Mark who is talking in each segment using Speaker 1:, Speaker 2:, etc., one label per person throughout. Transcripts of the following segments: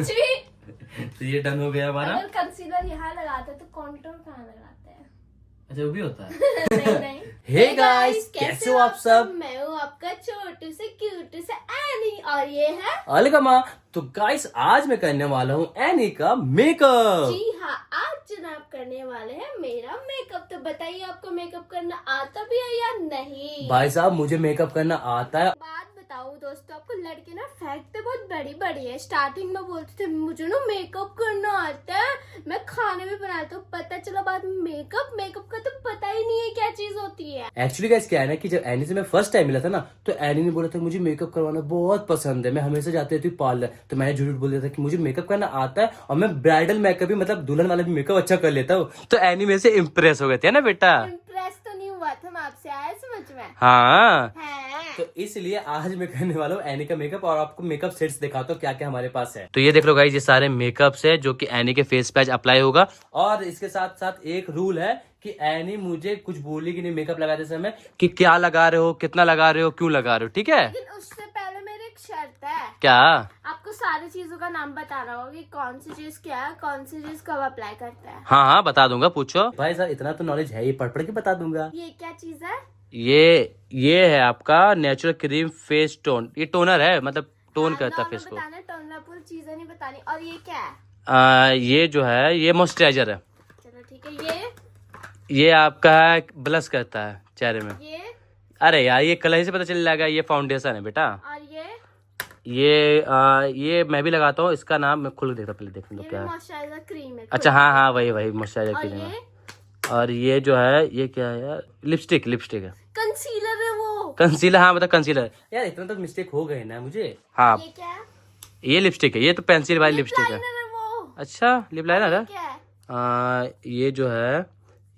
Speaker 1: कुछ भी।
Speaker 2: तो ये डन हो गया हमारा।
Speaker 1: अगर कंसीलर यहाँ लगाते तो कॉन्टूर कहाँ लगाते हैं?
Speaker 2: अच्छा वो भी होता है।
Speaker 1: नहीं नहीं।
Speaker 2: हे गाइस, कैसे हो आप सब?
Speaker 1: मैं हूँ आपका छोटू से क्यूट से एनी और ये है
Speaker 2: अलगमा। तो गाइस आज मैं करने वाला हूँ एनी का मेकअप।
Speaker 1: जी हाँ, आज जनाब करने वाले हैं मेरा मेकअप। तो बताइए आपको मेकअप करना आता भी है या नहीं?
Speaker 2: भाई साहब मुझे मेकअप करना आता है।
Speaker 1: बात बताऊं दोस्तों, आपको लड़के ना फेंकते बहुत बड़ी बड़ी है। स्टार्टिंग में बोलते थे मुझे ना मेकअप करना आता है, मैं खाने भी बनाता हूँ। पता चला बाद में मेकअप का तो पता ही नहीं है क्या चीज होती है।
Speaker 2: एक्चुअली गाइस क्या है ना कि जब एनी से मैं फर्स्ट टाइम मिला था ना, तो एनी ने बोला था मुझे मेकअप करवाना बहुत पसंद है, मैं हमेशा जाती रहती हूँ पार्लर। तो मैंने झूठ बोल दिया था कि मुझे मेकअप करना आता है और मैं ब्राइडल मेकअप भी मतलब दुल्हन वाला भी मेकअप अच्छा कर लेता हूँ। तो एनी में से इम्प्रेस हो गए थे ना बेटा।
Speaker 1: इम्प्रेस तो नहीं हुआ था, मैं आपसे आया समझ में।
Speaker 2: हाँ
Speaker 1: है।
Speaker 2: तो इसलिए आज मैं करने वाला हूँ एनी का मेकअप और आपको मेकअप सेट्स दिखाता हूँ क्या क्या हमारे पास है। तो ये देख लो गाइस, ये सारे मेकअप्स है जो कि एनी के फेस पे आज अप्लाई होगा। और इसके साथ साथ एक रूल है कि एनी मुझे कुछ बोलेगी नहीं मेकअप लगाते समय कि क्या लगा रहे हो, कितना लगा रहे हो, क्यों लगा रहे हो, ठीक है?
Speaker 1: लेकिन उससे पहले मेरी एक शर्त है।
Speaker 2: क्या?
Speaker 1: आपको सारी चीजों का नाम बताना होगा कि कौन सी चीज क्या है, कौन सी चीज कब अप्लाई करता है।
Speaker 2: हाँ हाँ बता दूंगा, पूछो। भाई साहब इतना तो नॉलेज है ही, पढ़ पढ़ के बता दूंगा।
Speaker 1: ये क्या चीज है?
Speaker 2: ये है आपका नेचुरल क्रीम फेस टोन। ये टोनर है, मतलब टोन करता है फेस को।
Speaker 1: टोनर चीजें नहीं बतानी। और ये क्या है?
Speaker 2: ये जो है ये मॉइस्चराइजर है।
Speaker 1: चलो ठीक है।
Speaker 2: ये आपका ब्लश करता है चेहरे में।
Speaker 1: ये
Speaker 2: अरे यार ये कलर ही से पता चल जाएगा, ये फाउंडेशन है बेटा।
Speaker 1: और
Speaker 2: ये मैं भी लगाता हूँ, इसका नाम मैं खुल देखता, पहले देखने दो क्या है।
Speaker 1: मॉइस्चराइजर क्रीम है।
Speaker 2: अच्छा हाँ हाँ वही मॉइस्चराइजर
Speaker 1: और
Speaker 2: क्रीम है।
Speaker 1: ये
Speaker 2: और ये जो है ये क्या है यार, लिपस्टिक है।
Speaker 1: कंसीलर है वो।
Speaker 2: कंसीलर, हाँ मतलब कंसीलर। यार इतना तो मिस्टेक हो गए ना मुझे। हाँ
Speaker 1: ये क्या है?
Speaker 2: ये लिपस्टिक है, ये तो पेंसिल वाली लिपस्टिक है।
Speaker 1: लाइनर है वो।
Speaker 2: अच्छा लिप लाइनर है।
Speaker 1: क्या है?
Speaker 2: ये जो है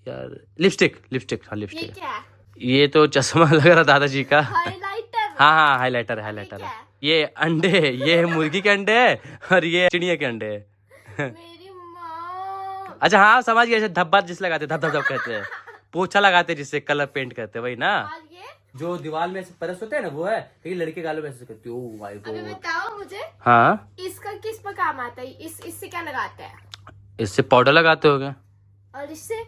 Speaker 2: यार लिपस्टिक हाँ
Speaker 1: ये
Speaker 2: लिपस्टिक।
Speaker 1: क्या है?
Speaker 2: ये तो चश्मा लग रहा दादाजी का।
Speaker 1: हाइलाइटर।
Speaker 2: हाँ हाइलाइटर है।
Speaker 1: क्या है?
Speaker 2: ये अंडे, ये मुर्गी के अंडे है और ये चिड़िया के अंडे है।
Speaker 1: मेरी माँ।
Speaker 2: अच्छा हाँ समझ गया, धब्बा जिस लगाते धब धब धब कहते हैं, पोछा लगाते जिससे कलर पेंट करते वही ना।
Speaker 1: और ये
Speaker 2: जो दीवार में ऐसे परस होते हैं ना वो है, लेकिन लड़के गालों में ऐसे करते हो। ओह माय
Speaker 1: अभी
Speaker 2: गॉड।
Speaker 1: बताओ मुझे,
Speaker 2: हाँ
Speaker 1: इसका किस पर काम आता है? इससे क्या लगाते हैं?
Speaker 2: इससे पाउडर लगाते होगे।
Speaker 1: और इससे?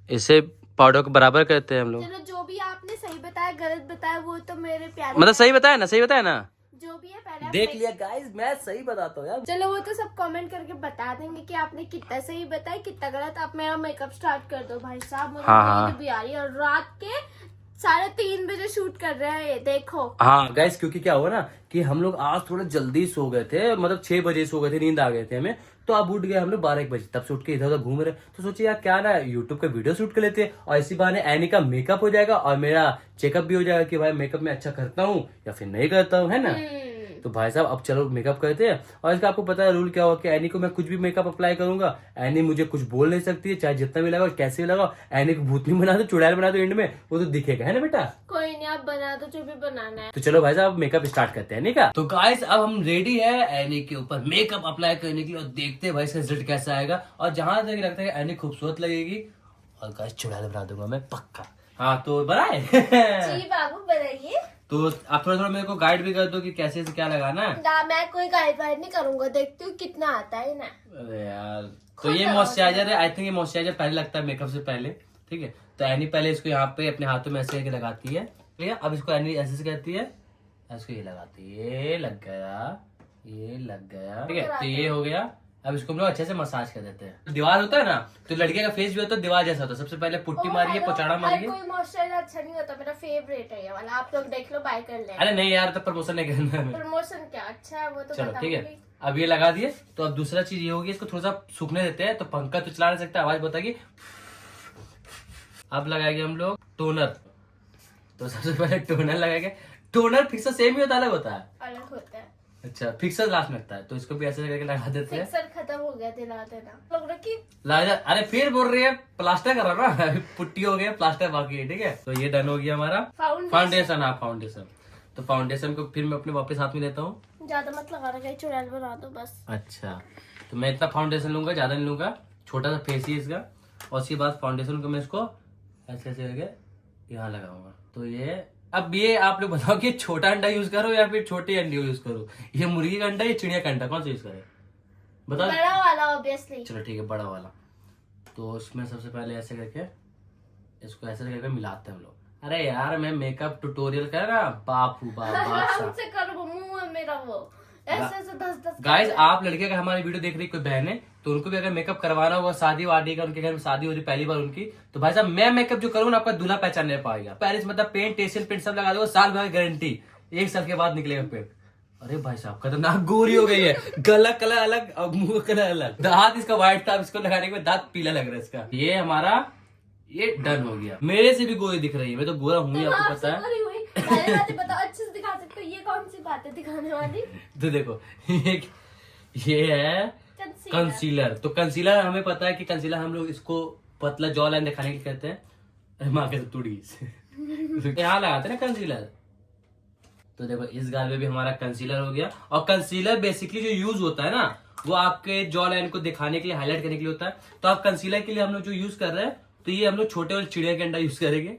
Speaker 2: इससे पाउडर को बराबर करते हैं हम लोग।
Speaker 1: चलो जो भी आपने सही बताया गलत बताया वो तो मेरे प्यारे
Speaker 2: मतलब सही बताया ना,
Speaker 1: जो भी है पहले आप
Speaker 2: देख लिया गाइस, मैं सही बताता हूँ यार।
Speaker 1: चलो वो तो सब कमेंट करके बता देंगे कि आपने कितना सही बताया कितना गलत। आप मेरा मेकअप स्टार्ट कर दो भाई साहब, मुझे नींद भी आ रही है। और रात के 3:30 बजे शूट कर रहे हैं ये देखो।
Speaker 2: हाँ गाइस क्योंकि क्या हुआ ना कि हम लोग आज थोड़ा जल्दी सो गए थे, मतलब 6 बजे सो गए थे, नींद आ गए थे हमें। तो अब उठ गए हम लोग 12 बजे, तब से उठ के इधर उधर घूम रहे। तो सोचे यार क्या ना यूट्यूब का वीडियो शूट कर लेते हैं और इसी बहाने एनी का मेकअप हो जाएगा और मेरा चेकअप भी हो जाएगा कि भाई मेकअप में अच्छा करता हूँ या फिर नहीं करता हूँ, है ना। तो भाई साहब अब चलो मेकअप करते हैं। और इसका आपको पता है रूल क्या हुआ कि एनी को मैं कुछ भी मेकअप अप्लाई करूंगा, एनी मुझे कुछ बोल नहीं सकती है, चाहे जितना भी लगाओ कैसे भी लगाओ। एनी को भूतनी बना दो, चुड़ैल बना दो, एंड में वो तो दिखेगा, है ना बेटा।
Speaker 1: कोई नहीं, आप बना दो जो भी बनाना है।
Speaker 2: तो चलो भाई साहब मेकअप स्टार्ट करते हैं, नहीं का। तो गाइस अब हम रेडी है एनी के ऊपर मेकअप अप्लाई करने के लिए और देखते हैं भाई इसका रिजल्ट कैसा आएगा। और जहां तक लगता है एनी खूबसूरत लगेगी और गाइस चुड़ैल बना दूंगा मैं पक्का। हाँ तो बनाए।
Speaker 1: जी बाबू बनाइए।
Speaker 2: तो आप थोड़ा थोड़ा मेरे को गाइड भी कर दो कि कैसे से क्या लगाना है।
Speaker 1: ना मैं कोई गाइड वाइड नहीं करूंगा, देखती हूँ कितना आता है ना।
Speaker 2: अरे यार तो ये मॉइस्चराइजर है, आई थिंक ये मॉइस्चराइजर पहले लगता है मेकअप से पहले, ठीक है। तो एनी पहले इसको यहाँ पे अपने हाथों में ऐसे करके लगाती है, ठीक है। अब इसको एनी ऐसे से करती है, इसको ये लगाती है, ये लग गया, ठीक है। तो ये हो गया। अब इसको हम लोग अच्छे से मसाज कर देते हैं। दीवार होता है ना, तो लड़के का फेस भी होता है दीवार जैसा होता है। सबसे पहले पुट्टी मारिए, पोचाड़ा मारिए।
Speaker 1: कोई मॉइस्चराइजर अच्छा नहीं होता, मेरा फेवरेट है ये वाला। आप लोग देख लो, बाय कर ले।
Speaker 2: अरे नहीं यार तो प्रमोशन नहीं करना है।
Speaker 1: प्रमोशन क्या अच्छा है वो तो
Speaker 2: चलो ठीक है, अब ये लगा दिए। तो अब दूसरा चीज ये होगी, इसको थोड़ा सा सूखने देते हैं। तो पंखा तो चला नहीं सकता, आवाज बताएगी। अब लगाएंगे हम लोग टोनर। तो सबसे पहले टोनर लगाएंगे। टोनर फिक्सर सेम ही होता है, अलग होता है?
Speaker 1: अलग होता है।
Speaker 2: अच्छा फिक्सर लास्ट में लगता है, तो इसको भी ऐसे करके लगा देते हैं।
Speaker 1: फिक्सर खत्म हो गया, दिला देना लोग रखी।
Speaker 2: अरे फिर बोल रही है प्लास्टर कर रहा ना। पुट्टी हो गया, प्लास्टर बाकी है, ठीक है। तो ये डन हो गया हमारा फाउंडेशन। हाँ फाउंडेशन। तो फाउंडेशन को फिर मैं अपने वापस हाथ में लेता हूँ।
Speaker 1: ज्यादा मत लगा रहा, चुड़ैल बना दो बस।
Speaker 2: अच्छा तो मैं इतना फाउंडेशन लूंगा, ज्यादा नहीं लूंगा, छोटा सा फेस ही इसका। और उसके बाद फाउंडेशन को मैं इसको ऐसे ऐसे करके यहाँ लगाऊंगा। तो ये अब ये आप लोग बताओ कि छोटा अंडा यूज करो या फिर छोटे अंडे यूज करो, ये मुर्गी का अंडा या चिड़िया का अंडा, कौन सा यूज करे? बता।
Speaker 1: बड़ा वाला ऑब्वियसली।
Speaker 2: चलो ठीक है, बड़ा वाला। तो इसमें सबसे पहले ऐसे करके इसको ऐसे करके मिलाते हैं हम लोग। अरे यार मैं मेकअप ट्यूटोरियल कर ना, बापू बादशाह।
Speaker 1: हमसे करो, मुंह है मेरा वो, ऐसे ऐसे 10-10
Speaker 2: गाइस आप लड़के अगर हमारी वीडियो देख रही कोई बहन है तो उनको भी अगर मेकअप करवाना होगा, शादी वादी का, उनके घर में शादी हो रही पहली बार उनकी, तो भाई साहब मैं मेकअप जो करूँ ना आपका दूल्हा पहचान नहीं पाएगा। पेरिस मतलब पेंट, एशियन पेंट सब लगा दो, साल भर की गारंटी, 1 साल के बाद निकलेगा पेंट। अरे भाई साहब खतरनाक गोरी हो गई है, गला कलर अलग और मुंह कलर अलग, दांत इसका व्हाइट था, इसको लगाने के बाद दांत पीला लग रहा है इसका। ये हमारा ये डन हो गया। मेरे से भी गोरी दिख रही है, मैं तो गोरा हूँ ही, आपको पता है।
Speaker 1: पहले बात बताओ, अच्छे से दिखा सकते हो, ये कौन सी बात है दिखाने वाली?
Speaker 2: तो देखो ये है कंसीलर। तो कंसीलर हमें पता है कि कंसीलर हम लोग इसको पतला जॉ लाइन दिखाने के लिए कहते हैं। माँ के टूटी यहाँ लगाते हैं ना कंसीलर। तो देखो इस गाल में भी हमारा कंसीलर हो गया। और कंसीलर बेसिकली जो यूज होता है ना वो आपके जॉ लाइन को दिखाने के लिए, हाईलाइट करने के लिए होता है। तो आप कंसीलर के लिए हम लोग जो यूज कर रहे हैं, तो ये हम लोग छोटे वाले चिड़िया के अंडा यूज करेंगे।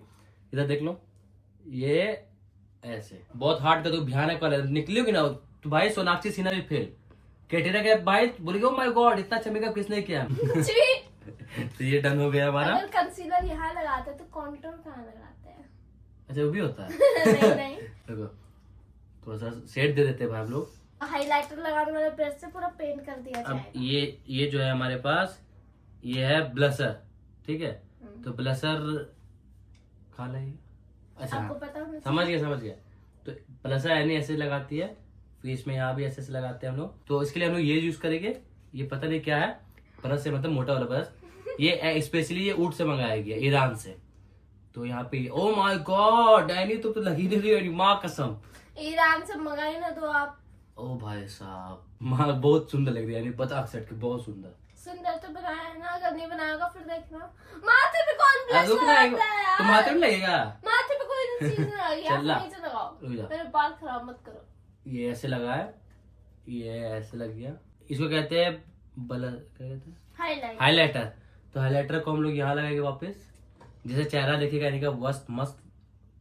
Speaker 2: इधर देख लो, ये ऐसे बहुत हार्ड का, तो भयानक वाला निकलोगे ना तो भाई सोनाक्षी सिन्हा भी फेल। कैटरीना के भाई बोलेगी, ओह माय गॉड इतना अच्छा मेकअप किसने किया। तो ये डन हो गया हमारा।
Speaker 1: अगर कंसीलर यहाँ लगाते हैं तो कॉन्टूर कहाँ लगाते हैं?
Speaker 2: अच्छा वो भी होता है।
Speaker 1: नहीं नहीं,
Speaker 2: देखो थोड़ा सा शेड दे देते हैं भाई हम लोग।
Speaker 1: हाइलाइटर लगाने वाले ब्रश से पूरा पेंट कर दिया
Speaker 2: अब
Speaker 1: जाएगा।
Speaker 2: ये जो है हमारे पास, ये है ब्लशर, ठीक है। तो ब्लशर काला है। अच्छा
Speaker 1: आपको पता होना
Speaker 2: समझ गया। तो ब्लशर यानी ऐसे लगाती है, फेस में यहाँ भी ऐसे ऐसे लगाते हैं हम लोग। तो इसके लिए हम लोग ये यूज करेंगे। ये पता नहीं क्या है, ब्रश से मतलब मोटा वाला ब्रश। ये स्पेशली ये ऊट से मंगाया गया, ईरान से। तो यहाँ पे ओ माय गॉड डैनी तो लगी नहीं रही माँ कसम,
Speaker 1: ईरान से मंगाई ना तो आप।
Speaker 2: ओ भाई साहब माँ बहुत सुंदर लग रही है, पता सेट के बहुत सुंदर।
Speaker 1: सुंदर तो बनाया है ना, अगर नहीं बनाएगा फिर देखना माथे पे कौन ब्लश लगाता है यार?
Speaker 2: तो माथे में लगेगा,
Speaker 1: माथे पे कोई चीज नहीं लगाई, आप
Speaker 2: चल
Speaker 1: नीचे लगाओ,
Speaker 2: रुक जा।
Speaker 1: मेरे बाल खराब मत करो।
Speaker 2: ये ऐसे लगा है, ये ऐसे लग गया। इसको कहते हैं क्या कहते हैं,
Speaker 1: हाईलाइट।
Speaker 2: हाईलाइटर। तो हाईलाइटर को हम लोग यहाँ लगाएंगे वापस, जैसे चेहरा देखेगा यानी का मस्त मस्त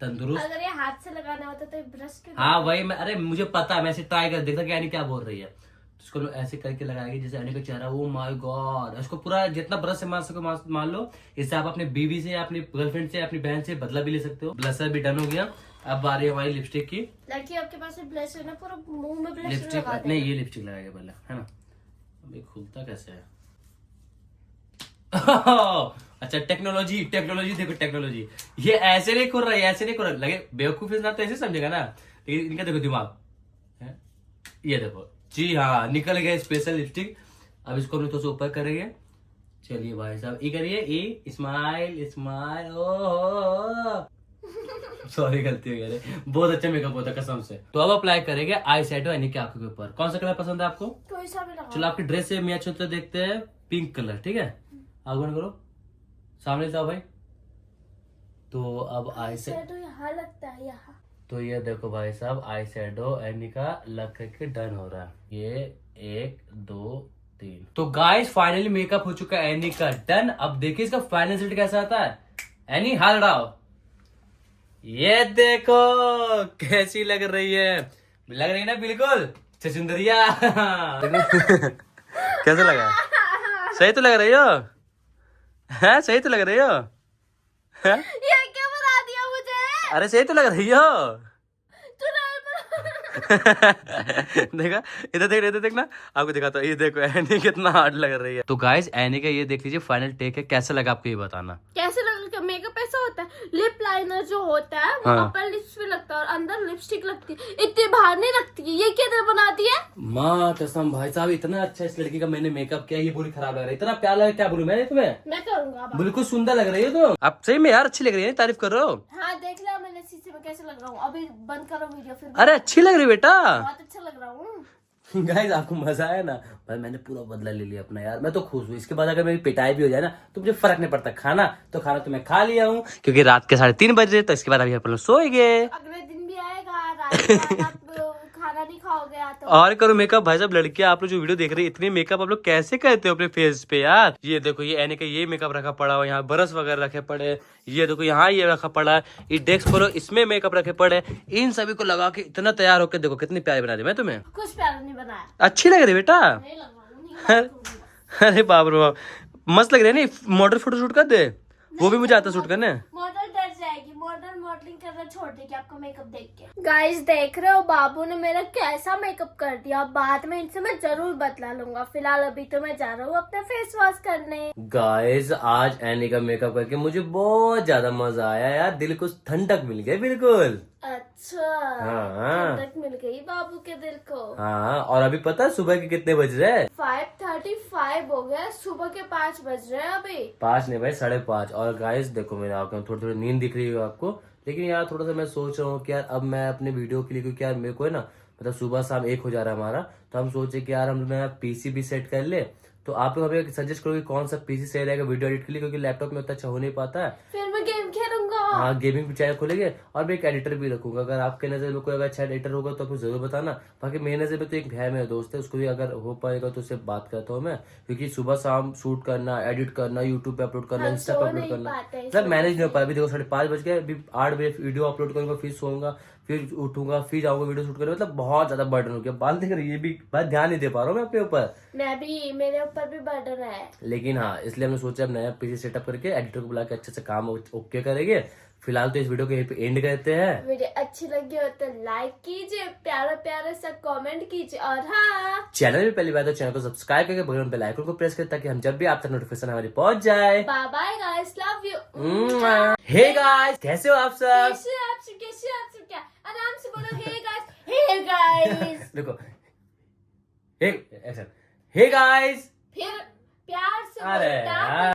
Speaker 2: तंदुरुस्त।
Speaker 1: अगर ये हाथ से लगाना होता तो ब्रश क्यों?
Speaker 2: हाँ वही मैं, अरे मुझे पता है, मैं ऐसे ट्राई कर देखता कि यानी क्या बोल रही है। तो इसको ऐसे करके लगाएंगे जैसे यानी का चेहरा। ओ माय गॉड, इसको पूरा जितना ब्रश से मार सको मान लो। इससे आप अपने बीवी से, अपनी गर्लफ्रेंड से, अपनी बहन से बदला भी ले सकते हो। ब्लशर भी डन हो गया। अब बारी है हमारी लिपस्टिक की।
Speaker 1: लड़की आपके पास ब्लश है ना, पूरा मुंह में ब्लश
Speaker 2: लिपस्टिक
Speaker 1: लगा
Speaker 2: नहीं,
Speaker 1: दे।
Speaker 2: ये लिपस्टिक लगाएगा पहले, है ना। अब ये खुलता कैसे है। अच्छा टेक्नोलॉजी देखो टेक्नोलॉजी। ये ऐसे नहीं खुल रहा है, ऐसे नहीं खुल रहा, लगे बेवकूफ ना तो ऐसे समझेगा ना, लेकिन इनका देखो दिमाग है। ये देखो जी हाँ, निकल गया स्पेशल लिपस्टिक। अब इसको हम थोड़ा सा ऊपर करेंगे। चलिए भाई साहब ये करिए, ई स्माइल स्माइल। ओ सॉरी गलती हो गया, बहुत अच्छा मेकअप होता है कसम से। तो अब अप्लाई करेंगे आई शैडो यानी कि आंखों के ऊपर। कौन सा कलर पसंद है आपको?
Speaker 1: कोई सा भी लगाओ।
Speaker 2: चलो आपकी ड्रेस से मैच होता देखते हैं, पिंक कलर, ठीक है। आगमन करो, सामने जाओ भाई। तो अब आई
Speaker 1: शैडो यहाँ लगता है, यहाँ।
Speaker 2: तो ये देखो भाई साहब आई शैडो एनी का लग करके डन हो रहा है। ये 1 2 3। तो गाइस फाइनली मेकअप हो चुका है एनी का डन। अब देखिए इसका फाइनल रिजल्ट कैसा आता है। एनी हाथ उड़ाओ, ये देखो कैसी लग रही है। लग रही है ना बिल्कुल छछुंदरिया। कैसा लगा? सही तो लग रही हो है? सही तो लग रही हो है?
Speaker 1: ये क्या बना दिया मुझे?
Speaker 2: अरे सही तो लग रही हो।
Speaker 1: तू
Speaker 2: देखा, इधर देखना, आपको दिखाता हूँ। ये देखो एनी कितना हार्ड लग रही है। तो गाइस एनी का ये देख लीजिए फाइनल टेक है, कैसा लगा आपको ये बताना।
Speaker 1: कैसे लगा? मेकअप ऐसा होता है, लिप लाइनर जो होता है वो
Speaker 2: हाँ।
Speaker 1: अपर लिप्स पे लगता है और अंदर लिपस्टिक लगती है, इतनी बाहर नहीं लगती है। ये क्या बनाती है?
Speaker 2: माँ कसम भाई साहब इतना अच्छा इस लड़की का मैंने मेकअप किया, ये पूरी खराब लग रही है। इतना प्यार लगा, क्या बोलूं मैं तुम्हें।
Speaker 1: मैं करूंगा अब।
Speaker 2: बिल्कुल सुंदर लग रही है तो आप सही में यार, अच्छी लग रही है, तारीफ करो।
Speaker 1: हाँ देख लिया मैंने शीशे में कैसे लग रहा हूँ। अभी बंद करो वीडियो फिर।
Speaker 2: अरे अच्छी लग रही है बेटा।
Speaker 1: बहुत अच्छा लग रहा हूँ।
Speaker 2: गाइस आपको मजा आया ना भाई, मैंने पूरा बदला ले लिया अपना यार, मैं तो खुश हूँ। इसके बाद अगर मेरी पिटाई भी हो जाए ना तो मुझे फर्क नहीं पड़ता। खाना तो मैं खा लिया हूँ, क्योंकि रात के 3:30 बजे। तो इसके बाद अभी अपन लोग सोएंगे।
Speaker 1: अगले दिन भी आएगा, रात आप खाना नहीं खाओगे तो।
Speaker 2: और करो मेकअप भाई साहब। लड़कियां आप लोग जो वीडियो देख रही है, इतनी मेकअप आप लोग कैसे करते हो अपने फेस पे यार। ये देखो ये एने का ये मेकअप रखा पड़ा हो, यहाँ ब्रश वगैरह रखे पड़े। ये देखो यहाँ ये रखा पड़ा है, ये डेस्क पर इसमें मेकअप रखे पड़े। इन सभी को लगा के इतना तैयार होकर देखो कितनी प्यारी बना दी मैं तुम्हें।
Speaker 1: कुछ प्यारा नहीं बनाया।
Speaker 2: अच्छी लग रही बेटा।
Speaker 1: नहीं लग रहा हूँ, नहीं
Speaker 2: अरे बाप रे बाप, मस्त लग रहा है। नहीं मॉडल फोटो शूट कर दे, वो भी मुझे आता शूट करने।
Speaker 1: मॉडल डर जाएगी, मॉडलिंग करना छोड़ देगी आपका मेकअप देख के। गाइस देख रहे हो बाबू ने मेरा कैसा मेकअप कर दिया। बाद में इनसे मैं जरूर बदला लूंगा। फिलहाल अभी तो मैं जा रहा हूँ अपना फेस वॉश करने।
Speaker 2: गाइस आज एनी का मेकअप करके मुझे बहुत ज्यादा मजा आया यार, दिल को ठंडक मिल गई बिल्कुल।
Speaker 1: अच्छा,
Speaker 2: हाँ
Speaker 1: ठंडक मिल गई बाबू के दिल को।
Speaker 2: हाँ। और अभी पता है सुबह के कितने बज रहे हैं?
Speaker 1: 5:35 हो गया, सुबह के 5 बज रहे हैं अभी।
Speaker 2: 5 नहीं भाई, 5:30। और गाइस देखो मेरे आंखों में थोड़ी थोड़ी नींद दिख रही है आपको, लेकिन यार थोड़ा सा मैं सोच रहा हूँ कि यार अब मैं अपने वीडियो के लिए, क्योंकि यार मेरे को है ना मतलब सुबह शाम 1 हो जा रहा है हमारा, तो हम सोचे कि यार हम नया पीसी भी सेट कर ले। तो आप लोग हमें सजेस्ट करोगे कौन सा पीसी सही रहेगा वीडियो एडिट के लिए, क्योंकि लैपटॉप में उतना अच्छा हो नहीं पाता है।
Speaker 1: फिर मैं गेम खेलूंगा।
Speaker 2: हाँ गेमिंग भी चैनल खोलेंगे और मैं एक एडिटर भी रखूंगा। अगर आपके नजर में कोई अगर अच्छा एडिटर होगा तो आपको जरूर बताना। बाकी मेरे नजर में तो एक है मेरा दोस्त है, उसको भी अगर हो पाएगा तो उससे बात करता हूँ मैं, क्योंकि सुबह शाम शूट करना, एडिट करना, यूट्यूब पे अपलोड करना,
Speaker 1: हाँ,
Speaker 2: इंस्टा पे
Speaker 1: सो
Speaker 2: अपलोड
Speaker 1: नहीं
Speaker 2: करना,
Speaker 1: पाते हैं,
Speaker 2: मतलब
Speaker 1: सो
Speaker 2: मैनेज नहीं हो पाया। अभी देखो 5:30 बज गए, अभी 8 बजे वीडियो अपलोड करूंगा, फिर सोऊंगा, फिर उठूंगा, फिर जाऊंगा वीडियो शूट करने, मतलब बहुत ज्यादा बर्डन हो गया। बाल देख रही है, ये भी बात ध्यान नहीं दे पा रहा हूँ मैं अपने ऊपर।
Speaker 1: मैं भी, मेरे ऊपर भी बर्डन है।
Speaker 2: लेकिन हाँ इसलिए हमने सोचा अब नया पीसी सेटअप करके एडिटर को बुला के अच्छे से काम ओके करेंगे। फिलहाल तो इस वीडियो को यहीं पे एंड करते हैं।
Speaker 1: वीडियो अच्छी लगी हो तो लाइक कीजिए, प्यारा प्यारा सा कमेंट कीजिए, और हाँ
Speaker 2: चैनल में पहली बार तो चैनल को सब्सक्राइब करके बगल में बेल आइकन को प्रेस करें ताकि हम जब भी आप तक नोटिफिकेशन हमारी पहुंच जाए।
Speaker 1: Bye bye guys, love you.
Speaker 2: Hey guys, कैसे हो आप सब?
Speaker 1: कैसे आप सब क्या आराम से बोलो। Hey guys, hey guys.
Speaker 2: देखो हे ऐसा, हे गाइस,
Speaker 1: फिर प्यार से
Speaker 2: अरे
Speaker 1: बोलो।
Speaker 2: यार।